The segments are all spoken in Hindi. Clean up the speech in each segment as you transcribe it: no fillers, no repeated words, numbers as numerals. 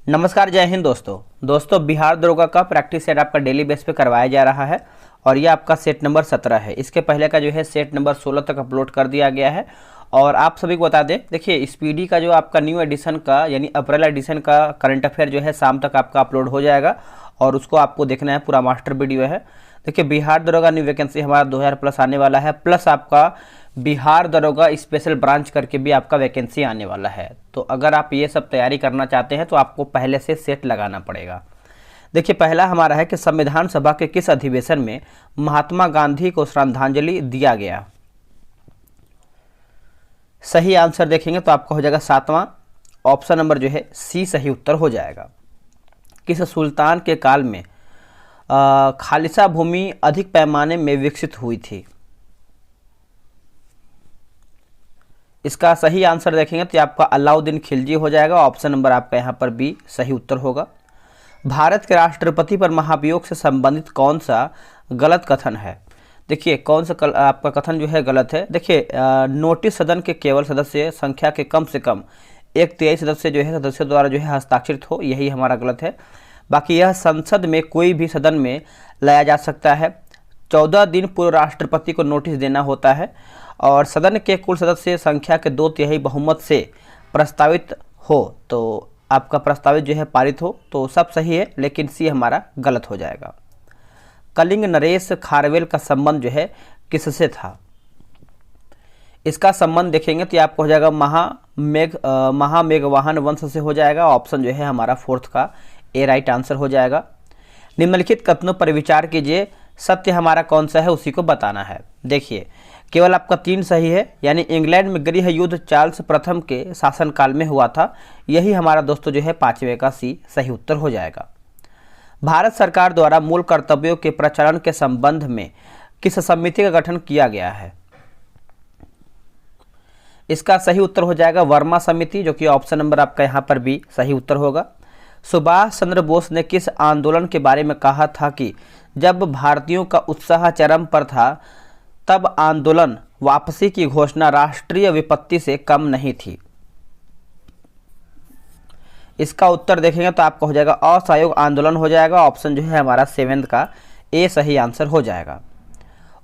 नमस्कार, जय हिंद दोस्तों बिहार दरोगा का प्रैक्टिस सेट आपका डेली बेस पे करवाया जा रहा है और ये आपका सेट नंबर 17 है। इसके पहले का जो है सेट नंबर 16 तक अपलोड कर दिया गया है। और आप सभी को बता दें, देखिए स्पीडी का जो आपका न्यू एडिशन का यानी अप्रैल एडिशन का करंट अफेयर जो है शाम तक आपका अपलोड हो जाएगा और उसको आपको देखना है, पूरा मास्टर वीडियो है। देखिए बिहार दरोगा न्यू वैकेंसी हमारा 2000 प्लस आने वाला है, प्लस आपका बिहार दरोगा स्पेशल ब्रांच करके भी आपका वैकेंसी आने वाला है। तो अगर आप ये सब तैयारी करना चाहते हैं तो आपको पहले से सेट लगाना पड़ेगा। देखिए पहला हमारा है कि संविधान सभा के किस अधिवेशन में महात्मा गांधी को श्रद्धांजलि दिया गया। सही आंसर देखेंगे तो आपका हो जाएगा 7वां, ऑप्शन नंबर जो है सी सही उत्तर हो जाएगा। किस सुल्तान के काल में खालिसा भूमि अधिक पैमाने में विकसित हुई थी। इसका सही आंसर देखेंगे तो आपका अलाउद्दीन खिलजी हो जाएगा। ऑप्शन नंबर आपका यहाँ पर बी सही उत्तर होगा। भारत के राष्ट्रपति पर महाभियोग से संबंधित कौन सा गलत कथन है। देखिए कौन सा आपका कथन जो है गलत है। देखिए नोटिस सदन के केवल सदस्य संख्या के कम से कम 1/23 सदस्य जो है सदस्यों द्वारा जो है हस्ताक्षरित हो, यही हमारा गलत है। बाकी यह संसद में कोई भी सदन में लाया जा सकता है। 14 दिन पूर्व राष्ट्रपति को नोटिस देना होता है और सदन के कुल सदस्य संख्या के 2/3 बहुमत से प्रस्तावित हो तो आपका प्रस्तावित जो है पारित हो, तो सब सही है, लेकिन सी हमारा गलत हो जाएगा। कलिंग नरेश खारवेल का संबंध जो है किससे था। इसका संबंध देखेंगे तो आपको हो जाएगा महामेघवाहन वंश से हो जाएगा। ऑप्शन जो है हमारा 4th का ए राइट आंसर हो जाएगा। निम्नलिखित कथनों पर विचार कीजिए, सत्य हमारा कौन सा है उसी को बताना है। देखिए केवल आपका 3 सही है, यानी इंग्लैंड में गृह युद्ध चार्ल्स प्रथम के शासनकाल में हुआ था, यही हमारा दोस्तों जो है 5वें का सी सही उत्तर हो जाएगा। भारत सरकार द्वारा मूल कर्तव्यों के प्रचलन के संबंध में किस समिति का गठन किया गया है। इसका सही उत्तर हो जाएगा वर्मा समिति, जो कि ऑप्शन नंबर आपका यहाँ पर भी सही उत्तर होगा। सुभाष चंद्र बोस ने किस आंदोलन के बारे में कहा था कि जब भारतीयों का उत्साह चरम पर था तब आंदोलन वापसी की घोषणा राष्ट्रीय विपत्ति से कम नहीं थी। इसका उत्तर देखेंगे तो आपका हो जाएगा असहयोग आंदोलन हो जाएगा। ऑप्शन जो है हमारा 7th का ए सही आंसर हो जाएगा।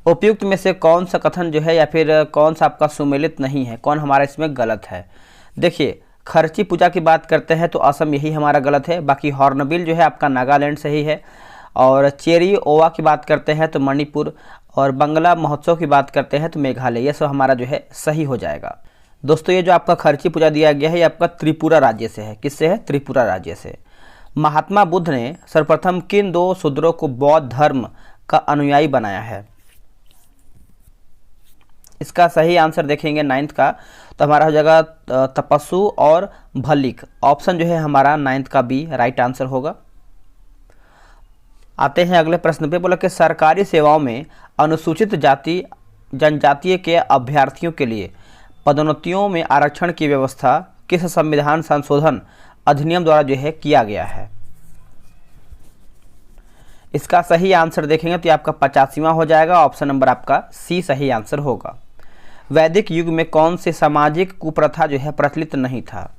उपयुक्त में से कौन सा कथन जो है या फिर कौन सा आपका सुमेलित नहीं है, कौन हमारा इसमें गलत है। देखिए खर्ची पूजा की बात करते हैं तो असम यही हमारा गलत है। बाकी हॉर्नबिल जो है आपका नागालैंड सही है। और चेरी ओवा की बात करते हैं तो मणिपुर, और बंगला महोत्सव की बात करते हैं तो मेघालय, ये सब हमारा जो है सही हो जाएगा। दोस्तों ये जो आपका खर्ची पूजा दिया गया है ये आपका त्रिपुरा राज्य से है। किससे है? त्रिपुरा राज्य से। महात्मा बुद्ध ने सर्वप्रथम किन 2 शूद्रों को बौद्ध धर्म का अनुयायी बनाया है। इसका सही आंसर देखेंगे 9th का तो हमारा हो जाएगा तपस्सु और भल्लिक। ऑप्शन जो है हमारा 9th का बी राइट आंसर होगा। आते हैं अगले प्रश्न पे। बोला कि सरकारी सेवाओं में अनुसूचित जाति जनजातीय के अभ्यर्थियों के लिए पदोन्नतियों में आरक्षण की व्यवस्था किस संविधान संशोधन अधिनियम द्वारा जो है किया गया है। इसका सही आंसर देखेंगे तो आपका 85वां हो जाएगा। ऑप्शन नंबर आपका सी सही आंसर होगा। वैदिक युग में कौन से सामाजिक कुप्रथा जो है प्रचलित नहीं था।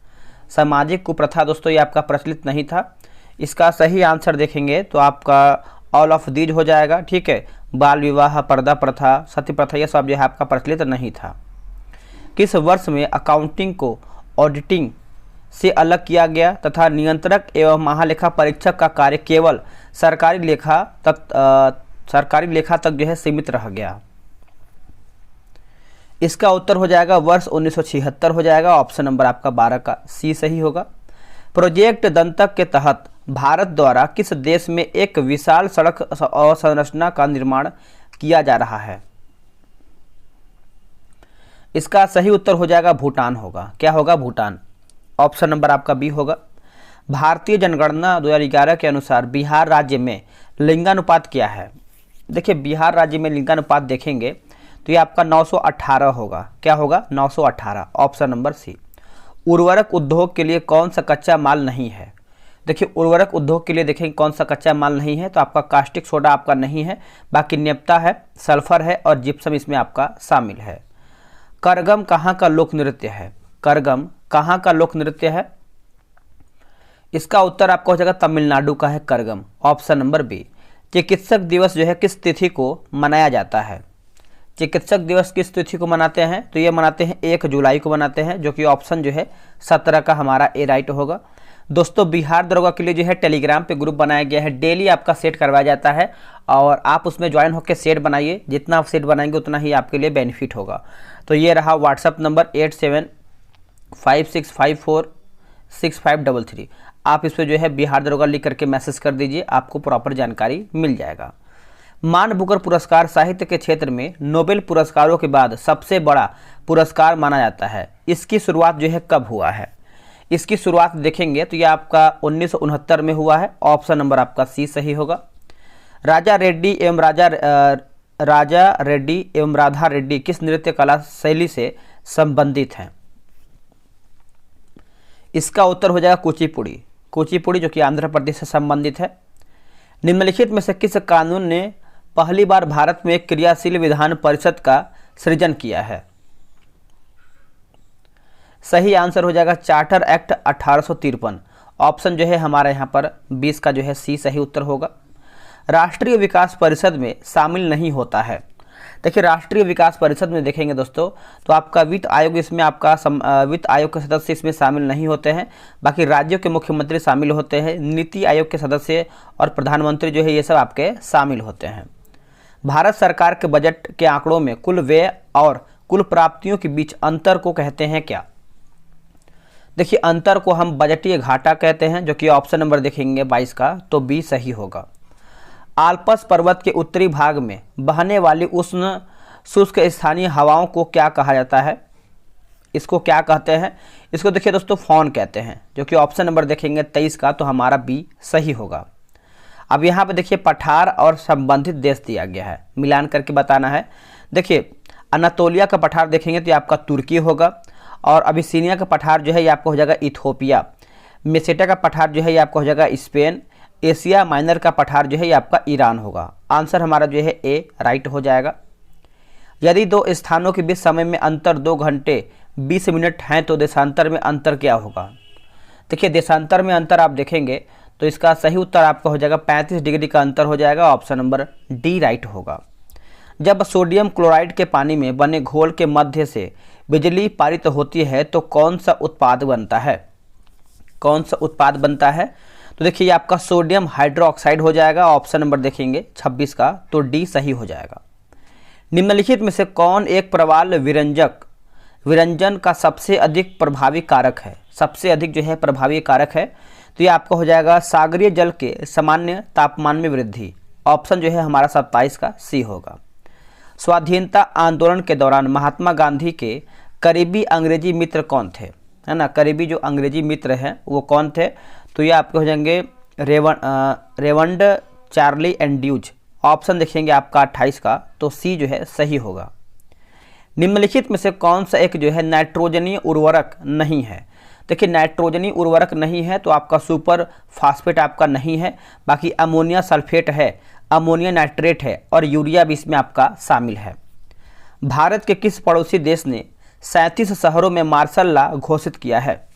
सामाजिक कुप्रथा दोस्तों ये आपका प्रचलित नहीं था। इसका सही आंसर देखेंगे तो आपका ऑल ऑफ दीज हो जाएगा। ठीक है, बाल विवाह, पर्दा प्रथा, सती प्रथा, यह सब जो है आपका प्रचलित नहीं था। किस वर्ष में अकाउंटिंग को ऑडिटिंग से अलग किया गया तथा नियंत्रक एवं महालेखा परीक्षक का कार्य केवल सरकारी लेखा तक जो है सीमित रह गया। इसका उत्तर हो जाएगा वर्ष 1976 हो जाएगा। ऑप्शन नंबर आपका 12 का सी सही होगा। प्रोजेक्ट दंतक के तहत भारत द्वारा किस देश में एक विशाल सड़क अवसंरचना का निर्माण किया जा रहा है। इसका सही उत्तर हो जाएगा भूटान होगा। क्या होगा? भूटान। ऑप्शन नंबर आपका बी होगा। भारतीय जनगणना 2011 के अनुसार बिहार राज्य में लिंगानुपात क्या है। देखिए बिहार राज्य में लिंगानुपात देखेंगे तो ये आपका 918 होगा। क्या होगा? 918। Option number C. उर्वरक उद्योग के लिए कौन सा कच्चा माल नहीं है। देखिए उर्वरक उद्योग के लिए देखेंगे कौन सा कच्चा माल नहीं है तो आपका कास्टिक सोडा आपका नहीं है, बाकी नेप्ता है, सल्फर है और जिप्सम इसमें आपका शामिल है। करगम कहाँ का लोक नृत्य है। करगम कहाँ का लोक नृत्य है। इसका उत्तर आपका हो जाएगा तमिलनाडु का है करगम, ऑप्शन नंबर बी। चिकित्सक दिवस जो है किस तिथि को मनाया जाता है? चिकित्सक दिवस किस तिथि को मनाते हैं? तो ये मनाते हैं 1 जुलाई को मनाते हैं, जो कि ऑप्शन जो है 17 का हमारा ए राइट होगा। दोस्तों बिहार दरोगा के लिए जो है टेलीग्राम पे ग्रुप बनाया गया है, डेली आपका सेट करवाया जाता है और आप उसमें ज्वाइन होकर सेट बनाइए। जितना आप सेट बनाएंगे उतना ही आपके लिए बेनिफिट होगा। तो ये रहा व्हाट्सअप नंबर 8756546533। आप इस पर जो है बिहार दरोगा लिख करके मैसेज कर दीजिए, आपको प्रॉपर जानकारी मिल जाएगा। मान बुकर पुरस्कार साहित्य के क्षेत्र में नोबेल पुरस्कारों के बाद सबसे बड़ा पुरस्कार माना जाता है। इसकी शुरुआत जो है कब हुआ है? इसकी शुरुआत देखेंगे तो ये आपका 1969 में हुआ है, ऑप्शन नंबर आपका सी सही होगा। राजा रेड्डी एवं राधा रेड्डी किस नृत्य कला शैली से संबंधित हैं? इसका उत्तर हो जाएगा कुचिपुड़ी, जो कि आंध्र प्रदेश से संबंधित है। निम्नलिखित में से किस कानून ने पहली बार भारत में एक क्रियाशील विधान परिषद का सृजन किया है? सही आंसर हो जाएगा चार्टर एक्ट 1853, ऑप्शन जो है हमारा यहाँ पर 20 का जो है सी सही उत्तर होगा। राष्ट्रीय विकास परिषद में शामिल नहीं होता है। देखिए राष्ट्रीय विकास परिषद में देखेंगे दोस्तों तो आपका वित्त आयोग, इसमें आपका वित्त आयोग के सदस्य इसमें शामिल नहीं होते हैं। बाकी राज्यों के मुख्यमंत्री शामिल होते हैं, नीति आयोग के सदस्य और प्रधानमंत्री जो है ये सब आपके शामिल होते हैं। भारत सरकार के बजट के आंकड़ों में कुल व्यय और कुल प्राप्तियों के बीच अंतर को कहते हैं क्या? देखिए अंतर को हम बजटीय घाटा कहते हैं, जो कि ऑप्शन नंबर देखेंगे 22 का तो बी सही होगा। आल्प्स पर्वत के उत्तरी भाग में बहने वाली उष्ण शुष्क स्थानीय हवाओं को क्या कहा जाता है? इसको क्या कहते हैं? इसको देखिए दोस्तों फॉन कहते हैं, जो कि ऑप्शन नंबर देखेंगे 23 का तो हमारा बी सही होगा। अब यहाँ पे देखिए पठार और संबंधित देश दिया गया है, मिलान करके बताना है। देखिए अनातोलिया का पठार देखेंगे तो ये आपका तुर्की होगा, और अबिसिनिया का पठार जो है ये आपका हो जाएगा इथोपिया। मेसेटा का पठार जो है ये आपका हो जाएगा स्पेन। एशिया माइनर का पठार जो है ये आपका ईरान होगा। आंसर हमारा जो है ए राइट हो जाएगा। यदि दो स्थानों के बीच समय में अंतर 2 घंटे 20 मिनट हैं तो देशांतर में अंतर क्या होगा? देखिए देशांतर में अंतर आप देखेंगे तो इसका सही उत्तर आपका हो जाएगा 35 डिग्री का अंतर हो जाएगा, ऑप्शन नंबर डी राइट होगा। जब सोडियम क्लोराइड के पानी में बने घोल के मध्य से बिजली पारित होती है तो कौन सा उत्पाद बनता है? कौन सा उत्पाद बनता है? तो देखिए ये आपका सोडियम हाइड्रोक्साइड हो जाएगा, ऑप्शन नंबर देखेंगे 26 का तो डी सही हो जाएगा। निम्नलिखित में से कौन एक प्रवाल विरंजन का सबसे अधिक प्रभावी कारक है? सबसे अधिक जो है प्रभावी कारक है तो ये आपका हो जाएगा सागरीय जल के सामान्य तापमान में वृद्धि, ऑप्शन जो है हमारा 27 का सी होगा। स्वाधीनता आंदोलन के दौरान महात्मा गांधी के करीबी अंग्रेजी मित्र कौन थे? है ना, करीबी जो अंग्रेजी मित्र हैं वो कौन थे? तो ये आपके हो जाएंगे रेवंड चार्ली एंड ड्यूज, ऑप्शन देखेंगे आपका 28 का तो सी जो है सही होगा। निम्नलिखित में से कौन सा एक जो है नाइट्रोजनीय उर्वरक नहीं है? देखिए नाइट्रोजनी उर्वरक नहीं है तो आपका सुपर फास्फेट आपका नहीं है, बाकी अमोनिया सल्फेट है, अमोनिया नाइट्रेट है और यूरिया भी इसमें आपका शामिल है। भारत के किस पड़ोसी देश ने 37 शहरों में मार्शल लॉ घोषित किया है?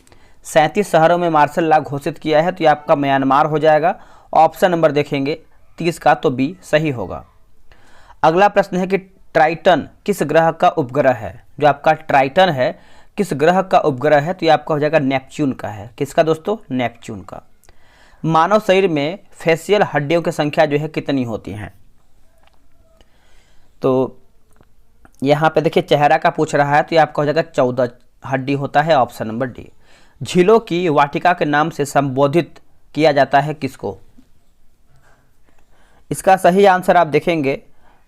37 शहरों में मार्शल लॉ घोषित किया है तो ये आपका म्यांमार हो जाएगा, ऑप्शन नंबर देखेंगे 30 का तो बी सही होगा। अगला प्रश्न है कि ट्राइटन किस ग्रह का उपग्रह है? जो आपका ट्राइटन है किस ग्रह का उपग्रह है? तो ये आपका हो जाएगा नेपच्यून का है। किसका दोस्तों? नेपच्यून का। मानव शरीर में फेशियल हड्डियों की संख्या जो है कितनी होती हैं? तो यहाँ पे देखिए चेहरा का पूछ रहा है तो ये आपका हो जाएगा 14 हड्डी होता है, ऑप्शन नंबर डी। झीलों की वाटिका के नाम से संबोधित किया जाता है किसको? इसका सही आंसर आप देखेंगे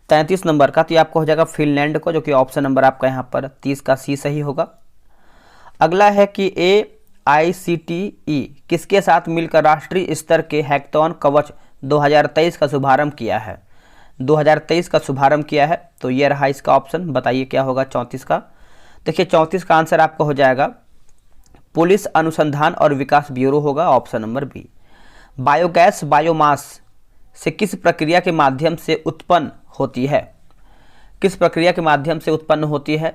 33 नंबर का तो ये आपको हो जाएगा फिनलैंड को, जो कि ऑप्शन नंबर आपका यहाँ पर 30 का सी सही होगा। अगला है कि AICTE किसके साथ मिलकर राष्ट्रीय स्तर के हैकाथॉन कवच 2023 का शुभारंभ किया है? 2023 का शुभारंभ किया है तो ये रहा इसका ऑप्शन, बताइए क्या होगा 34 का? देखिए 34 का आंसर आपका हो जाएगा पुलिस अनुसंधान और विकास ब्यूरो होगा, option number B. Biogas biomass से किस प्रक्रिया के माध्यम से उत्पन्न होती है? किस प्रक्रिया के माध्यम से उत्पन्न होती है?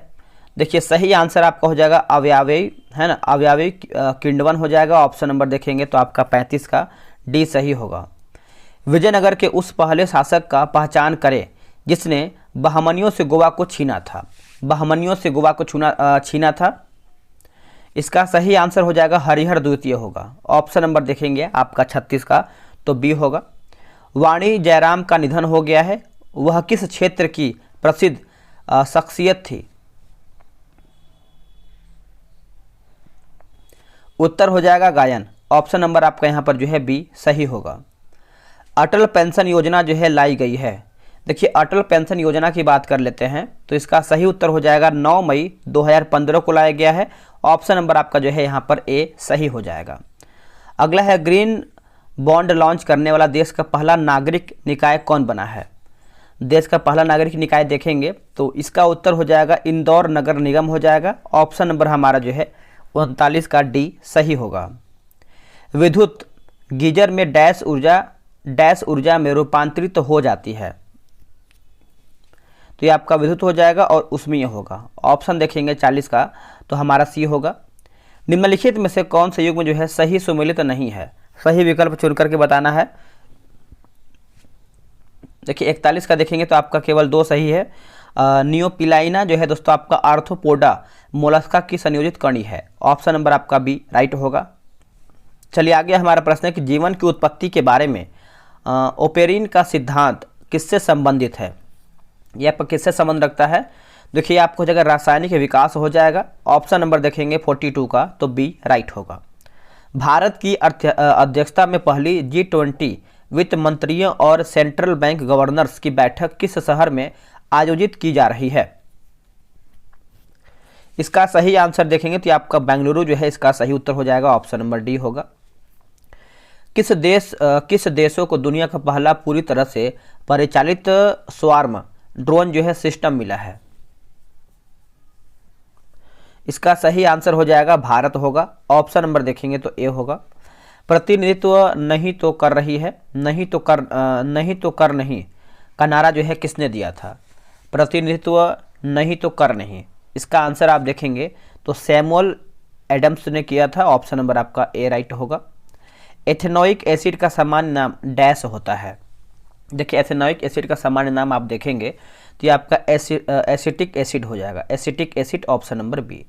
देखिए सही आंसर आपका हो जाएगा अवयवी, है ना, अवयवी किण्वन हो जाएगा। ऑप्शन नंबर देखेंगे तो आपका 35 का डी सही होगा। विजयनगर के उस पहले शासक का पहचान करें जिसने बहमनियों से गोवा को छीना था। बहमनियों से गोवा को छीना था। इसका सही आंसर हो जाएगा हरिहर द्वितीय होगा। ऑप्शन नंबर देखेंगे आपका 36 का तो बी होगा। वाणी जयराम का निधन हो गया है, वह किस क्षेत्र की प्रसिद्ध शख्सियत थी? उत्तर हो जाएगा गायन। ऑप्शन नंबर आपका यहाँ पर जो है बी सही होगा। अटल पेंशन योजना जो है लाई गई है। देखिए अटल पेंशन योजना की बात कर लेते हैं तो इसका सही उत्तर हो जाएगा 9 मई 2015 को लाया गया है। ऑप्शन नंबर आपका जो है यहाँ पर ए सही हो जाएगा। अगला है ग्रीन बॉन्ड लॉन्च करने वाला देश का पहला नागरिक निकाय कौन बना है? देश का पहला नागरिक निकाय देखेंगे तो इसका उत्तर हो जाएगा इंदौर नगर निगम हो जाएगा। ऑप्शन नंबर हमारा जो है 39 का डी सही होगा। विद्युत गीजर में डैश ऊर्जा में रूपांतरित हो जाती है, तो ये आपका विद्युत हो जाएगा और ऊष्मीय होगा। ऑप्शन देखेंगे 40 का तो हमारा सी होगा। निम्नलिखित में से कौन से युग्म जो है सही सुमेलित नहीं है? सही विकल्प चुन करके बताना है। देखिए 41 का देखेंगे तो आपका केवल 2 सही है। नियोपिलाइना जो है दोस्तों आपका आर्थ्रोपोडा मोलस्का की संयोजित कणी है। ऑप्शन नंबर आपका बी राइट होगा। चलिए आगे हमारा प्रश्न है कि जीवन की उत्पत्ति के बारे में ओपेरिन का सिद्धांत किससे संबंधित है? यह आपका किससे संबंध रखता है? देखिए आपको जगह रासायनिक विकास हो जाएगा। ऑप्शन नंबर देखेंगे 42 का तो बी राइट होगा। भारत की अध्यक्षता में पहली G20 वित्त मंत्रियों और सेंट्रल बैंक गवर्नर्स की बैठक किस शहर में आयोजित की जा रही है? इसका सही आंसर देखेंगे तो आपका बेंगलुरु जो है इसका सही उत्तर हो जाएगा। ऑप्शन नंबर डी होगा। किस देशों को दुनिया का पहला पूरी तरह से परिचालित स्वार्म ड्रोन जो है सिस्टम मिला है? इसका सही आंसर हो जाएगा भारत होगा। ऑप्शन नंबर देखेंगे तो ए होगा। प्रतिनिधित्व नहीं तो कर रही है, नहीं तो कर नहीं का नारा जो है किसने दिया था? प्रतिनिधित्व नहीं तो कर नहीं, इसका आंसर आप देखेंगे तो सैमुअल एडम्स ने किया था। ऑप्शन नंबर आपका ए राइट होगा। एथेनोइक एसिड का सामान्य नाम डैश होता है। देखिए एथेनोइक एसिड का सामान्य नाम आप देखेंगे तो ये आपका एसिटिक एसिड हो जाएगा। Acetic acid option number B.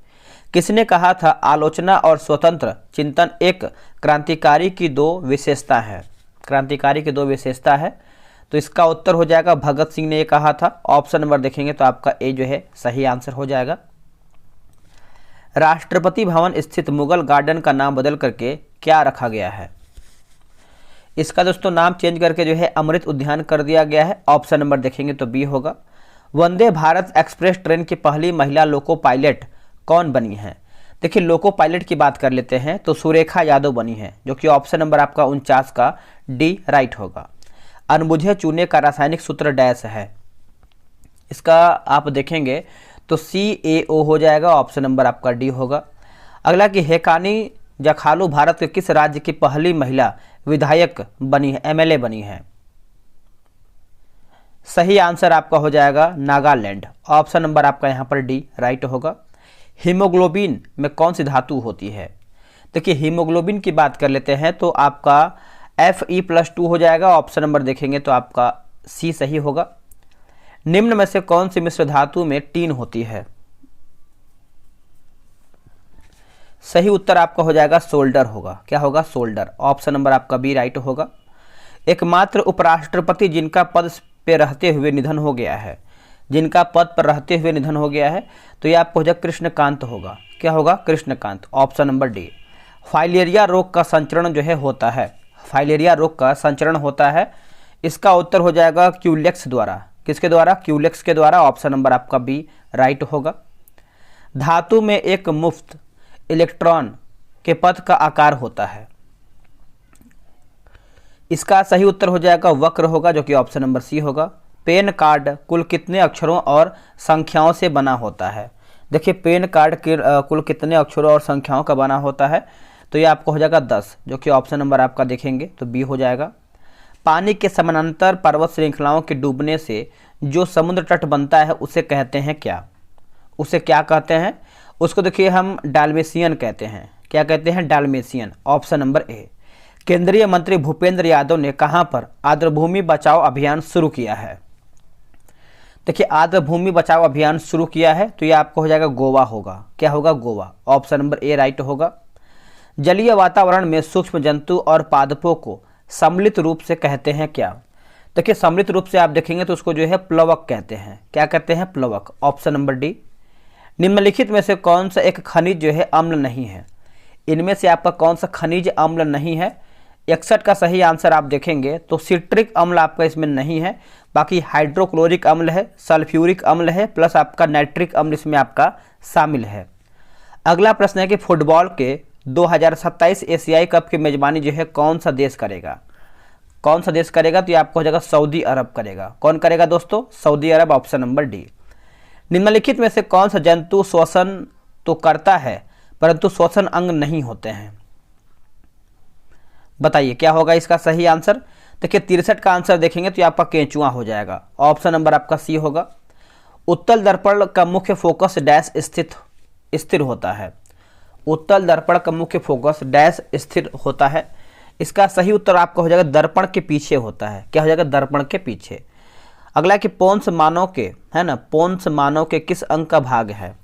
किसने कहा था आलोचना और स्वतंत्र चिंतन एक क्रांतिकारी की 2 विशेषता है? क्रांतिकारी की 2 विशेषता है, तो इसका उत्तर हो जाएगा भगत सिंह ने ये कहा था। ऑप्शन नंबर देखेंगे तो आपका ए जो है सही आंसर हो जाएगा। राष्ट्रपति भवन स्थित मुगल गार्डन का नाम बदल करके क्या रखा गया है? इसका दोस्तों नाम चेंज करके जो है अमृत उद्यान कर दिया गया है। ऑप्शन नंबर देखेंगे तो बी होगा। वंदे भारत एक्सप्रेस ट्रेन की पहली महिला लोको पायलट कौन बनी है? देखिए लोको पायलट की बात कर लेते हैं तो सुरेखा यादव बनी है, जो कि ऑप्शन नंबर आपका 49 का डी राइट होगा। अनबुझे चूने का रासायनिक सूत्र डैश है। इसका आप देखेंगे तो CaO हो जाएगा। ऑप्शन नंबर आपका डी होगा। अगला कि हेकानी जखालू भारत के किस राज्य की पहली महिला विधायक बनी है, MLA बनी है? सही आंसर आपका हो जाएगा नागालैंड। ऑप्शन नंबर आपका यहाँ पर डी राइट होगा। हीमोग्लोबिन में कौन सी धातु होती है? देखिए हीमोग्लोबिन की बात कर लेते हैं तो आपका Fe+2 हो जाएगा। ऑप्शन नंबर देखेंगे तो आपका सी सही होगा। निम्न में से कौन सी मिश्र धातु में टीन होती है? सही उत्तर आपका हो जाएगा सोल्डर होगा। क्या होगा? सोल्डर। ऑप्शन नंबर आपका बी राइट होगा। एकमात्र उपराष्ट्रपति जिनका पद पे रहते हुए निधन हो गया है, जिनका पद पर रहते हुए निधन हो गया है, तो ये आपको हो जाएगा कृष्णकांत होगा। क्या होगा? Krishnakant. Option number D. Filaria रोग का संचरण जो है होता है, फाइलेरिया रोग का संचरण होता है, इसका उत्तर हो जाएगा क्यूलेक्स द्वारा। किसके द्वारा? क्यूलेक्स के द्वारा। ऑप्शन नंबर आपका बी राइट होगा। धातु में एक मुफ्त इलेक्ट्रॉन के पथ का आकार होता है, इसका सही उत्तर हो जाएगा वक्र होगा, जो कि ऑप्शन नंबर सी होगा। पेन कार्ड कुल कितने अक्षरों और संख्याओं से बना होता है? देखिए पेन कार्ड कुल कितने अक्षरों और संख्याओं का बना होता है, तो ये आपको हो जाएगा 10, जो कि ऑप्शन नंबर आपका देखेंगे तो बी हो जाएगा। पानी के समानांतर पर्वत श्रृंखलाओं के डूबने से जो समुद्र तट बनता है उसे कहते हैं क्या? उसे क्या कहते हैं? उसको देखिए हम डाल्मेशियन कहते हैं। क्या कहते हैं? डाल्मेशियन। ऑप्शन नंबर ए। केंद्रीय मंत्री भूपेंद्र यादव ने कहां पर आर्द्रभूमि बचाओ अभियान शुरू किया है? देखिए आर्द्रभूमि बचाओ अभियान शुरू किया है तो ये आपको हो जाएगा गोवा होगा। क्या होगा? गोवा। ऑप्शन नंबर ए राइट होगा। जलीय वातावरण में सूक्ष्म जंतु और पादपों को सम्मिलित रूप से कहते हैं क्या? देखिए सम्मिलित रूप से आप देखेंगे तो उसको जो है प्लवक कहते हैं। क्या कहते हैं? प्लवक। Option number D. निम्नलिखित में से कौन सा एक खनिज जो है अम्ल नहीं है? इनमें से आपका कौन सा खनिज अम्ल नहीं है? 61 का सही आंसर आप देखेंगे तो सिट्रिक अम्ल आपका इसमें नहीं है, बाकी हाइड्रोक्लोरिक अम्ल है, सल्फ्यूरिक अम्ल है, प्लस आपका नाइट्रिक अम्ल इसमें आपका शामिल है। अगला प्रश्न है कि फुटबॉल के 2027 एशियाई कप की मेजबानी जो है कौन सा देश करेगा? कौन सा देश करेगा? तो ये आपको हो जाएगा सऊदी अरब करेगा। कौन करेगा दोस्तों? Saudi Arab. Option number D. निम्नलिखित में से कौन सा जंतु श्वसन तो करता है परंतु श्वसन अंग नहीं होते हैं? बताइए क्या होगा इसका सही आंसर? देखिए 63 का आंसर देखेंगे तो ये आपका केंचुआ हो जाएगा। ऑप्शन नंबर आपका सी होगा। उत्तल दर्पण का मुख्य फोकस डैश स्थिर होता है। उत्तल दर्पण का मुख्य फोकस डैश स्थिर होता है। इसका सही उत्तर आपका हो जाएगा दर्पण के पीछे होता है। क्या हो जाएगा? दर्पण के पीछे। अगला कि पोन्स मानव के, है ना, पोन्स मानव के किस अंग का भाग है?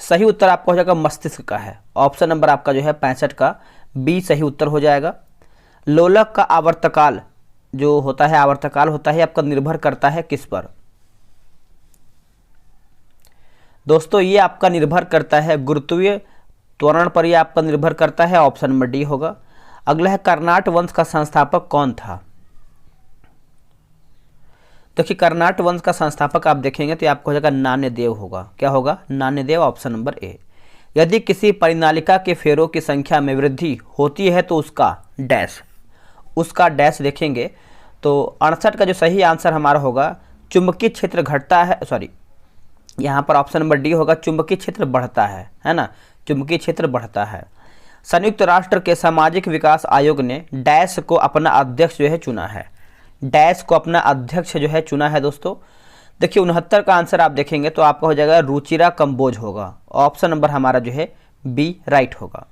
सही उत्तर आपका हो जाएगा मस्तिष्क का है। ऑप्शन नंबर आपका जो है 65 का बी सही उत्तर हो जाएगा। लोलक का आवर्तकाल जो होता है, आवर्तकाल होता है आपका निर्भर करता है किस पर? दोस्तों ये आपका निर्भर करता है गुरुत्वीय त्वरण पर, यह आपका निर्भर करता है। ऑप्शन नंबर डी होगा। अगला है कर्नाट वंश का संस्थापक कौन था? देखिए कर्नाट वंश का संस्थापक आप देखेंगे तो आपको हो जाएगा नान्यदेव होगा। क्या होगा? नान्यदेव। Option number A. यदि किसी परिनालिका के फेरों की संख्या में वृद्धि होती है तो उसका डैश देखेंगे तो 68 का जो सही आंसर हमारा होगा चुंबकीय क्षेत्र घटता है, सॉरी यहाँ पर ऑप्शन नंबर डी होगा चुंबकीय क्षेत्र बढ़ता है ना, चुंबकीय क्षेत्र बढ़ता है। संयुक्त राष्ट्र के सामाजिक विकास आयोग ने डैश को अपना अध्यक्ष जो है चुना है। डैश को अपना अध्यक्ष जो है चुना है दोस्तों। देखिए 69 का आंसर आप देखेंगे तो आपका हो जाएगा रुचिरा कंबोज होगा। ऑप्शन नंबर हमारा जो है बी राइट होगा।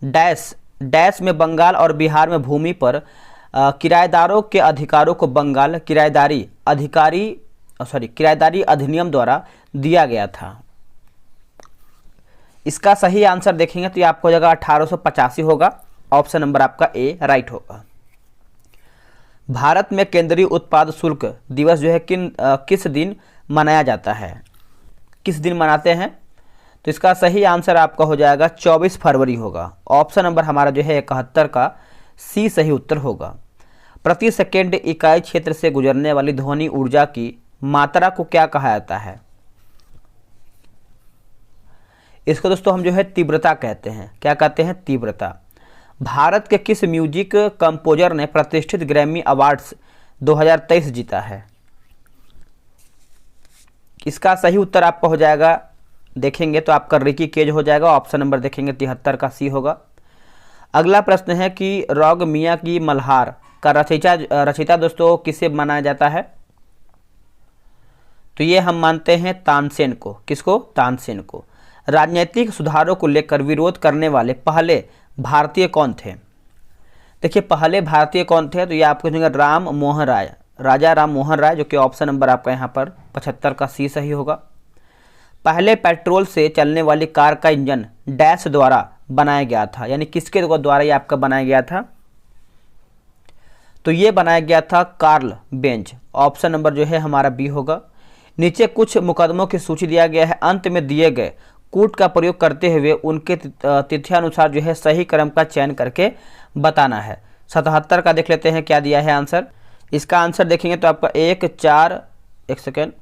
डैश में बंगाल और बिहार में भूमि पर किराएदारों के अधिकारों को बंगाल किराएदारी अधिनियम द्वारा दिया गया था। इसका सही आंसर देखेंगे तो ये आपको हो जाएगा 1885 होगा। ऑप्शन नंबर आपका ए राइट होगा। भारत में केंद्रीय उत्पाद शुल्क दिवस जो है किस दिन मनाया जाता है? किस दिन मनाते हैं? तो इसका सही आंसर आपका हो जाएगा 24 फरवरी होगा। ऑप्शन नंबर हमारा जो है 71 का सी सही उत्तर होगा। प्रति सेकेंड इकाई क्षेत्र से गुजरने वाली ध्वनि ऊर्जा की मात्रा को क्या कहा जाता है? इसको दोस्तों हम जो है तीव्रता कहते हैं। क्या कहते हैं? तीव्रता। भारत के किस म्यूजिक कंपोजर ने प्रतिष्ठित ग्रैमी अवार्ड्स 2023 जीता है? इसका सही उत्तर आपका हो जाएगा देखेंगे तो आपका रिकी केज हो जाएगा। ऑप्शन नंबर देखेंगे 73 का सी होगा। अगला प्रश्न है कि रॉग मियाँ की मल्हार का रचयिता दोस्तों किसे माना जाता है? तो ये हम मानते हैं तानसेन को। किसको? तानसेन को। राजनीतिक सुधारों को लेकर विरोध करने वाले पहले भारतीय कौन थे? देखिए पहले भारतीय कौन थे तो ये आपको राम मोहन राय, राजा राम मोहन राय, जो कि ऑप्शन नंबर आपका यहाँ पर 75 का सी सही होगा। पहले पेट्रोल से चलने वाली कार का इंजन डैश द्वारा बनाया गया था, यानी किसके द्वारा ये आपका बनाया गया था? तो ये बनाया गया था कार्ल बेंज। ऑप्शन नंबर जो है हमारा बी होगा। नीचे कुछ मुकदमों की सूची दिया गया है, अंत में दिए गए कूट का प्रयोग करते हुए उनके तिथ्यानुसार जो है सही क्रम का चयन करके बताना है। 77 का देख लेते हैं क्या दिया है आंसर। इसका आंसर देखेंगे तो आपका 1 4 एक सेकेंड,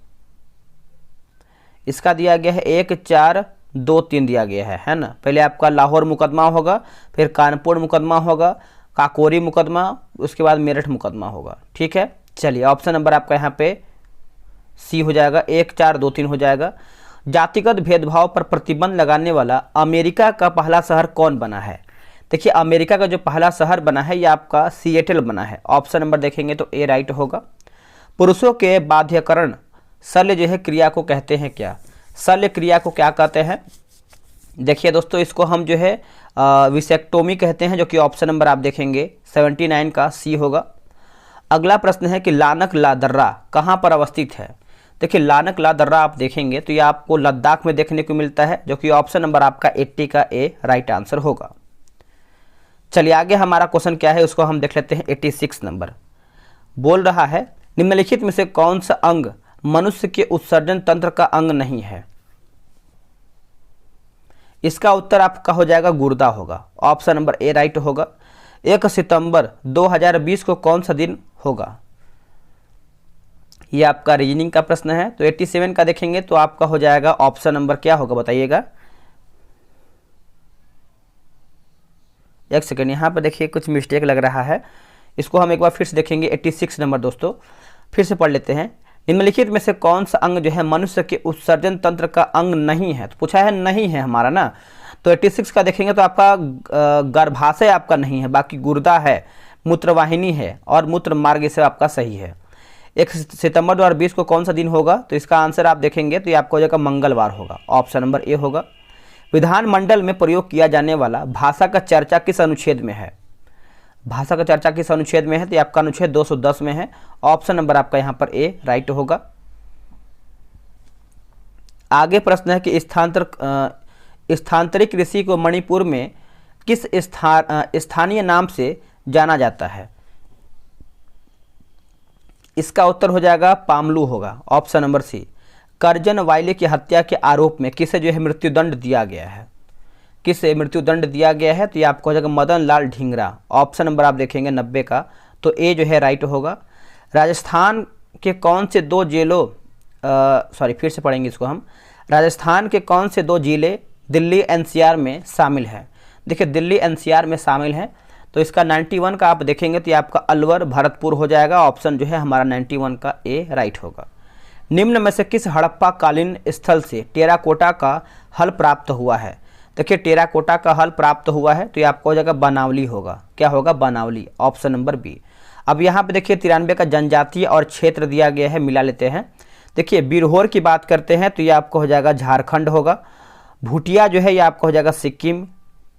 इसका दिया गया है 1 4 2 3 दिया गया है ना। पहले आपका लाहौर मुकदमा होगा, फिर कानपुर मुकदमा होगा, काकोरी मुकदमा, उसके बाद मेरठ मुकदमा होगा। ठीक है, चलिए ऑप्शन नंबर आपका यहाँ पे सी हो जाएगा, 1 4 2 3 हो जाएगा। जातिगत भेदभाव पर प्रतिबंध लगाने वाला अमेरिका का पहला शहर कौन बना है? देखिए अमेरिका का जो पहला शहर बना है ये आपका सिएटल बना है। ऑप्शन नंबर देखेंगे तो ए राइट होगा। पुरुषों के बाध्यकरण शल्य जो है क्रिया को कहते हैं क्या? शल्य क्रिया को क्या कहते हैं? देखिए दोस्तों, इसको हम जो है विसेक्टोमी कहते हैं, जो कि ऑप्शन नंबर आप देखेंगे 79 का सी होगा। अगला प्रश्न है कि लानक ला दर्रा कहाँ पर अवस्थित है? देखिए, लानक ला दर्रा आप देखेंगे तो ये आपको लद्दाख में देखने को मिलता है, जो कि ऑप्शन नंबर आपका 80 का ए राइट आंसर होगा। चलिए आगे हमारा क्वेश्चन क्या है उसको हम देख लेते हैं। 86 नंबर बोल रहा है, निम्नलिखित में से कौन सा अंग मनुष्य के उत्सर्जन तंत्र का अंग नहीं है? इसका उत्तर आपका हो जाएगा गुर्दा होगा। ऑप्शन नंबर ए राइट होगा। 1 सितंबर 2020 को कौन सा दिन होगा? ये आपका रीजनिंग का प्रश्न है। तो 87 का देखेंगे तो आपका हो जाएगा ऑप्शन नंबर क्या होगा बताइएगा। एक सेकेंड, यहाँ पर देखिए कुछ मिस्टेक लग रहा है, इसको हम एक बार फिर से देखेंगे। 86 नंबर दोस्तों फिर से पढ़ लेते हैं। निम्नलिखित में से कौन सा अंग जो है मनुष्य के उत्सर्जन तंत्र का अंग नहीं है? तो पूछा है नहीं है हमारा ना। तो 86 का देखेंगे तो आपका गर्भाशय आपका नहीं है, बाकी गुर्दा है, मूत्रवाहिनी है और मूत्र मार्ग से आपका सही है। 1 सितंबर 2020 को कौन सा दिन होगा? तो इसका आंसर आप देखेंगे तो ये आपको हो जाएगा मंगलवार होगा। ऑप्शन नंबर ए होगा। विधानमंडल में प्रयोग किया जाने वाला भाषा का चर्चा किस अनुच्छेद में है? भाषा का चर्चा किस अनुच्छेद में है? तो आपका अनुच्छेद 210 में है। ऑप्शन नंबर आपका यहाँ पर ए राइट होगा। आगे प्रश्न है कि स्थानांतरित ऋषि को मणिपुर में किस स्थानीय नाम से जाना जाता है? इसका उत्तर हो जाएगा पामलू होगा। Option number C. Curzon Wyllie की हत्या के आरोप में किसे जो है मृत्युदंड दिया गया है? किसे मृत्युदंड दिया गया है? तो ये आपको हो जाएगा मदन लाल ढींगरा। ऑप्शन नंबर आप देखेंगे 90 का, तो ए जो है राइट होगा। राजस्थान के कौन से दो जिलों फिर से पढ़ेंगे इसको हम। राजस्थान के कौन से दो जिले दिल्ली एनसीआर में शामिल है? देखिए दिल्ली एनसीआर में शामिल है, तो इसका 91 का आप देखेंगे तो ये आपका अलवर भरतपुर हो जाएगा। ऑप्शन जो है हमारा 91 का ए राइट होगा। निम्न में से किस हड़प्पा कालीन स्थल से टेराकोटा का हल प्राप्त हुआ है? देखिए टेराकोटा का हल प्राप्त हुआ है तो ये आपको हो जाएगा बनावली होगा। क्या होगा? बनावली। Option number B. अब यहाँ पे देखिए 93 का जनजातीय और क्षेत्र दिया गया है, मिला लेते हैं। देखिए बिरहोर की बात करते हैं तो ये आपको हो जाएगा झारखंड होगा। भूटिया जो है ये आपका हो जाएगा सिक्किम।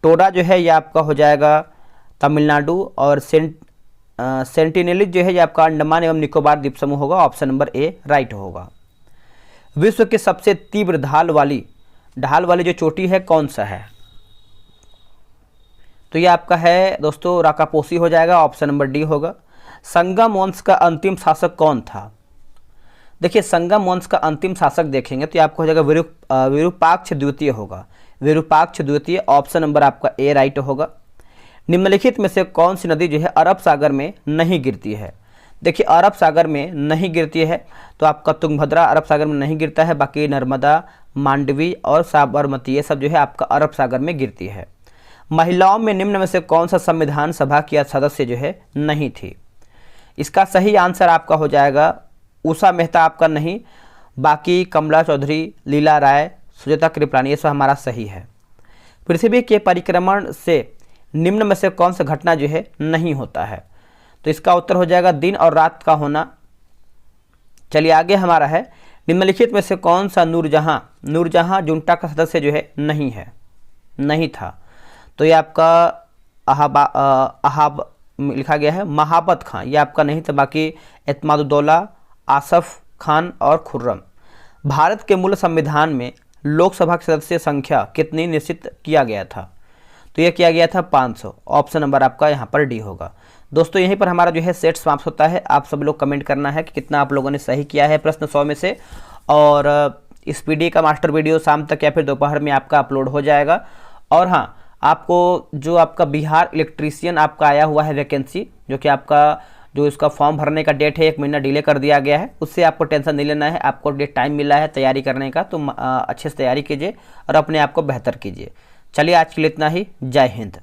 टोडा जो है ये आपका हो जाएगा तमिलनाडु। और सेंटिनेली जो है ये आपका अंडमान एवं निकोबार द्वीप समूह होगा। ऑप्शन नंबर ए राइट होगा। विश्व की सबसे तीव्र ढाल वाली जो चोटी है कौन सा है? तो ये आपका है दोस्तों राकापोसी हो जाएगा। ऑप्शन नंबर डी होगा। संगम वंश का अंतिम शासक कौन था? देखिए संगम वंश का अंतिम शासक देखेंगे तो ये आपको हो जाएगा विरूपाक्ष द्वितीय होगा। विरूपाक्ष द्वितीय। ऑप्शन नंबर आपका ए राइट होगा। निम्नलिखित में से कौन सी नदी जो है अरब सागर में नहीं गिरती है? देखिए अरब सागर में नहीं गिरती है तो आपका तुंगभद्रा अरब सागर में नहीं गिरता है, बाकी नर्मदा, मांडवी और साबरमती ये सब जो है आपका अरब सागर में गिरती है। महिलाओं में निम्न में से कौन सा संविधान सभा की सदस्य जो है नहीं थी? इसका सही आंसर आपका हो जाएगा उषा मेहता आपका नहीं, बाकी कमला चौधरी, लीला राय, सुजाता कृपलानी ये सब हमारा सही है। पृथ्वी के परिक्रमण से निम्न में से कौन सा घटना जो है नहीं होता है? तो इसका उत्तर हो जाएगा दिन और रात का होना। चलिए आगे हमारा है, निम्नलिखित में से कौन सा नूरजहां जुंटा का सदस्य जो है नहीं था? तो ये आपका अहाब लिखा गया है। महाबत खां ये आपका नहीं था, बाकी एतमादुद्दौला, आसफ खान और खुर्रम। भारत के मूल संविधान में लोकसभा की सदस्य संख्या कितनी निश्चित किया गया था? तो ये किया गया था 500। ऑप्शन नंबर आपका यहाँ पर डी होगा। दोस्तों यहीं पर हमारा जो है सेट समाप्त होता है। आप सब लोग कमेंट करना है कि कितना आप लोगों ने सही किया है प्रश्न 100 में से। और इस पीडी का मास्टर वीडियो शाम तक या फिर दोपहर में आपका अपलोड हो जाएगा। और हाँ, आपको जो आपका बिहार इलेक्ट्रीशियन आपका आया हुआ है वैकेंसी, जो कि आपका जो इसका फॉर्म भरने का डेट है 1 महीना डिले कर दिया गया है, उससे आपको टेंशन नहीं लेना है। आपको डेट टाइम मिला है तैयारी करने का, तो अच्छे से तैयारी कीजिए और अपने आप को बेहतर कीजिए। चलिए आज के लिए इतना ही। जय हिंद।